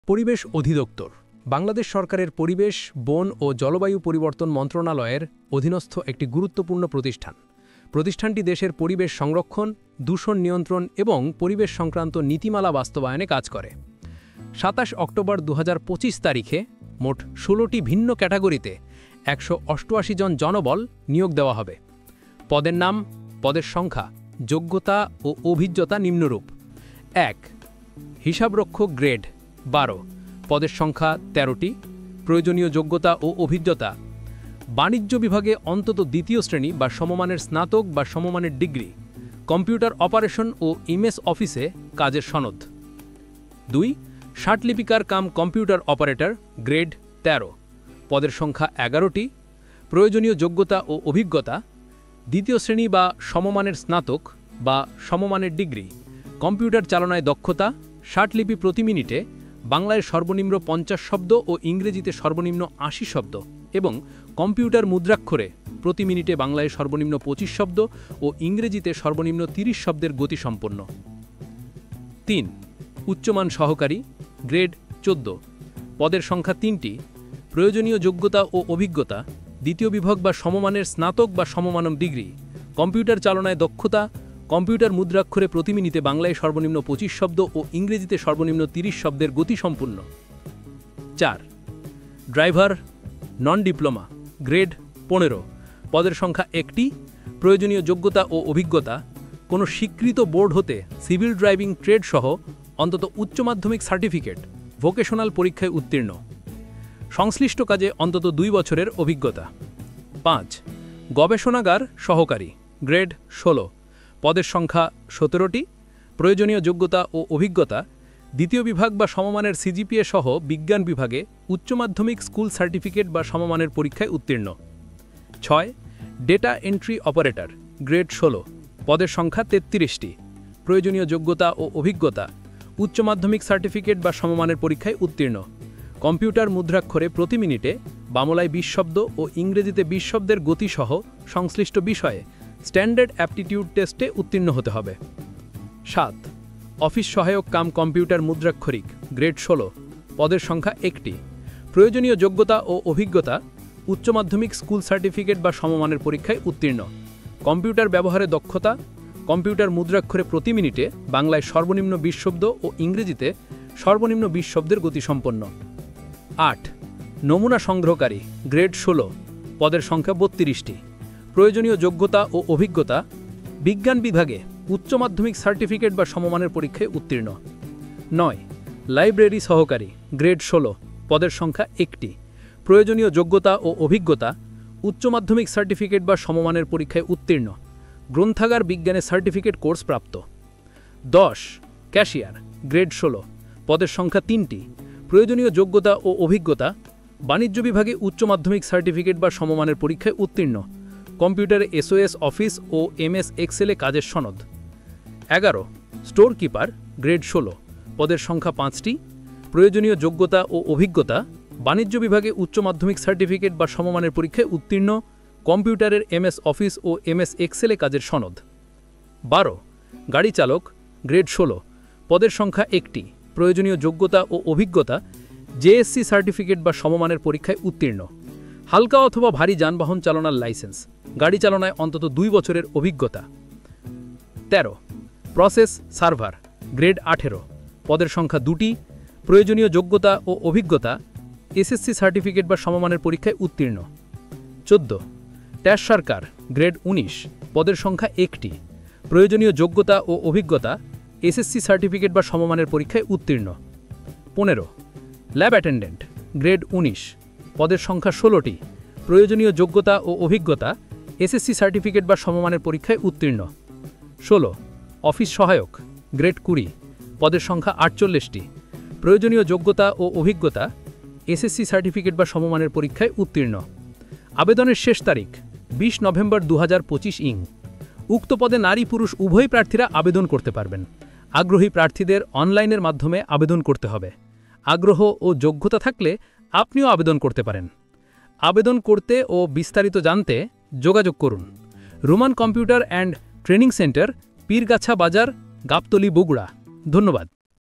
পরিবেশ অধিদপ্তর বাংলাদেশ সরকারের পরিবেশ, বন ও জলবায়ু পরিবর্তন মন্ত্রণালয়ের অধীনস্থ একটি গুরুত্বপূর্ণ প্রতিষ্ঠান। প্রতিষ্ঠানটি দেশের পরিবেশ সংরক্ষণ, দূষণ নিয়ন্ত্রণ এবং পরিবেশ সংক্রান্ত নীতিমালা বাস্তবায়নে কাজ করে। ২৭ অক্টোবর ২০২৫ তারিখে মোট ১৬টি ভিন্ন ক্যাটাগরিতে ১৮৮ জন জনবল নিয়োগ দেওয়া হবে। পদের নাম, পদের সংখ্যা, যোগ্যতা ও অভিজ্ঞতা নিম্নরূপ: ১ হিসাবরক্ষক গ্রেড ১২, পদের সংখ্যা ১৩টি, প্রয়োজনীয় যোগ্যতা ও অভিজ্ঞতা: বাণিজ্য বিভাগে অন্তত দ্বিতীয় শ্রেণী বা সমমানের স্নাতক বা সমমানের ডিগ্রি, কম্পিউটার অপারেশন ও ইমেজ অফিসে কাজের সনদ। ২ ষাটলিপিকার কাম কম্পিউটার অপারেটর গ্রেড ১৩, পদের সংখ্যা ১১টি, প্রয়োজনীয় যোগ্যতা ও অভিজ্ঞতা: দ্বিতীয় শ্রেণী বা সমমানের স্নাতক বা সমমানের ডিগ্রি, কম্পিউটার চালনায় দক্ষতা, ষাটলিপি প্রতি মিনিটে বাংলায় সর্বনিম্ন ৫০ শব্দ ও ইংরেজিতে সর্বনিম্ন ৮০ শব্দ এবং কম্পিউটার মুদ্রাক্ষরে প্রতি মিনিটে বাংলায় সর্বনিম্ন ২৫ শব্দ ও ইংরেজিতে সর্বনিম্ন ৩০ শব্দের গতিসম্পন্ন। ৩ উচ্চমান সহকারী গ্রেড ১৪, পদের সংখ্যা ৩টি, প্রয়োজনীয় যোগ্যতা ও অভিজ্ঞতা: দ্বিতীয় বিভাগ বা সমমানের স্নাতক বা সমমানম ডিগ্রি, কম্পিউটার চালনায় দক্ষতা, কম্পিউটার মুদ্রাক্ষরে প্রতি মিনিটে বাংলায় সর্বনিম্ন ২৫ শব্দ ও ইংরেজিতে সর্বনিম্ন ৩০ শব্দের গতিসম্পন্ন। ৪ ড্রাইভার নন ডিপ্লোমা গ্রেড ১৫, পদের সংখ্যা ১টি, প্রয়োজনীয় যোগ্যতা ও অভিজ্ঞতা: কোনো স্বীকৃত বোর্ড হতে সিভিল ড্রাইভিং ট্রেড সহ অন্তত উচ্চ মাধ্যমিক সার্টিফিকেট, ভোকেশনাল পরীক্ষায় উত্তীর্ণ, সংশ্লিষ্ট কাজে অন্তত ২ বছরের অভিজ্ঞতা। ৫ গবেষণাগার সহকারী গ্রেড ১৬, পদের সংখ্যা ১৭টি, প্রয়োজনীয় যোগ্যতা ও অভিজ্ঞতা: দ্বিতীয় বিভাগ বা সমমানের সিজিপিএ সহ বিজ্ঞান বিভাগে উচ্চ মাধ্যমিক স্কুল সার্টিফিকেট বা সমমানের পরীক্ষায় উত্তীর্ণ। ৬ ডেটা এন্ট্রি অপারেটর গ্রেড ১৬, পদের সংখ্যা ৩৩টি, প্রয়োজনীয় যোগ্যতা ও অভিজ্ঞতা: উচ্চ মাধ্যমিক সার্টিফিকেট বা সমমানের পরীক্ষায় উত্তীর্ণ, কম্পিউটার মুদ্রাক্ষরে প্রতি মিনিটে বাংলায় ২০ শব্দ ও ইংরেজিতে ২০ শব্দের গতিসহ সংশ্লিষ্ট বিষয়ে স্ট্যান্ডার্ড অ্যাপটিটিউড টেস্টে উত্তীর্ণ হতে হবে। ৭ অফিস সহায়ক কাম কম্পিউটার মুদ্রাক্ষরিক গ্রেড ১৬, পদের সংখ্যা ১টি, প্রয়োজনীয় যোগ্যতা ও অভিজ্ঞতা: উচ্চ মাধ্যমিক স্কুল সার্টিফিকেট বা সমমানের পরীক্ষায় উত্তীর্ণ, কম্পিউটার ব্যবহারে দক্ষতা, কম্পিউটার মুদ্রাক্ষরে প্রতি মিনিটে বাংলায় সর্বনিম্ন ২০ শব্দ ও ইংরেজিতে সর্বনিম্ন ২০ শব্দের গতিসম্পন্ন। ৮ নমুনা সংগ্রহকারী গ্রেড ১৬, পদের সংখ্যা ৩২টি, প্রয়োজনীয় যোগ্যতা ও অভিজ্ঞতা: বিজ্ঞান বিভাগে উচ্চ মাধ্যমিক সার্টিফিকেট বা সমমানের পরীক্ষায় উত্তীর্ণ। ৯ লাইব্রেরি সহকারী গ্রেড ১৬, পদের সংখ্যা ১টি, প্রয়োজনীয় যোগ্যতা ও অভিজ্ঞতা: উচ্চ মাধ্যমিক সার্টিফিকেট বা সমমানের পরীক্ষায় উত্তীর্ণ, গ্রন্থাগার বিজ্ঞানের সার্টিফিকেট কোর্স প্রাপ্ত। ১০ ক্যাশিয়ার গ্রেড ১৬, পদের সংখ্যা ৩টি, প্রয়োজনীয় যোগ্যতা ও অভিজ্ঞতা: বাণিজ্য বিভাগে উচ্চ মাধ্যমিক সার্টিফিকেট বা সমমানের পরীক্ষায় উত্তীর্ণ, কম্পিউটারে এসওএস অফিস ও এমএস এক্সেলে কাজের সনদ। ১১ স্টোর কিপার গ্রেড ১৬, পদের সংখ্যা ৫টি, প্রয়োজনীয় যোগ্যতা ও অভিজ্ঞতা: বাণিজ্য বিভাগে উচ্চ মাধ্যমিক সার্টিফিকেট বা সমমানের পরীক্ষায় উত্তীর্ণ, কম্পিউটারের এমএস অফিস ও এমএস এক্সেলে কাজের সনদ। ১২ গাড়ি চালক গ্রেড ১৬, পদের সংখ্যা ১টি, প্রয়োজনীয় যোগ্যতা ও অভিজ্ঞতা: জেএসসি সার্টিফিকেট বা সমমানের পরীক্ষায় উত্তীর্ণ, হালকা অথবা ভারী যানবাহন চালনার লাইসেন্স, গাড়ি চালনায় অন্তত ২ বছরের অভিজ্ঞতা। ১৩ প্রসেস সার্ভার গ্রেড ১৮, পদের সংখ্যা ২টি, প্রয়োজনীয় যোগ্যতা ও অভিজ্ঞতা: এসএসসি সার্টিফিকেট বা সমমানের পরীক্ষায় উত্তীর্ণ। ১৪ ট্যাশ সরকার গ্রেড ১৯, পদের সংখ্যা ১টি, প্রয়োজনীয় যোগ্যতা ও অভিজ্ঞতা: এসএসসি সার্টিফিকেট বা সমমানের পরীক্ষায় উত্তীর্ণ। ১৫ ল্যাব অ্যাটেন্ডেন্ট গ্রেড ১৯, পদের সংখ্যা ১৬টি, প্রয়োজনীয় যোগ্যতা ও অভিজ্ঞতা: এসএসসি সার্টিফিকেট বা সমমানের পরীক্ষায় উত্তীর্ণ। ১৬ অফিস সহায়ক গ্রেড ২০, পদের সংখ্যা ৪৮টি, প্রয়োজনীয় যোগ্যতা ও অভিজ্ঞতা: এসএসসি সার্টিফিকেট বা সমমানের পরীক্ষায় উত্তীর্ণ। আবেদনের শেষ তারিখ ২০ নভেম্বর ২০২৫ উক্ত পদে নারী পুরুষ উভয় প্রার্থীরা আবেদন করতে পারবেন। আগ্রহী প্রার্থীদের অনলাইনের মাধ্যমে আবেদন করতে হবে। আগ্রহ ও যোগ্যতা থাকলে আপনিও আবেদন করতে পারেন। আবেদন করতে ও বিস্তারিত জানতে যোগাযোগ করুন Roman computer and training centre, Pirgachha বাজার, গাবতলী, বগুড়া। ধন্যবাদ।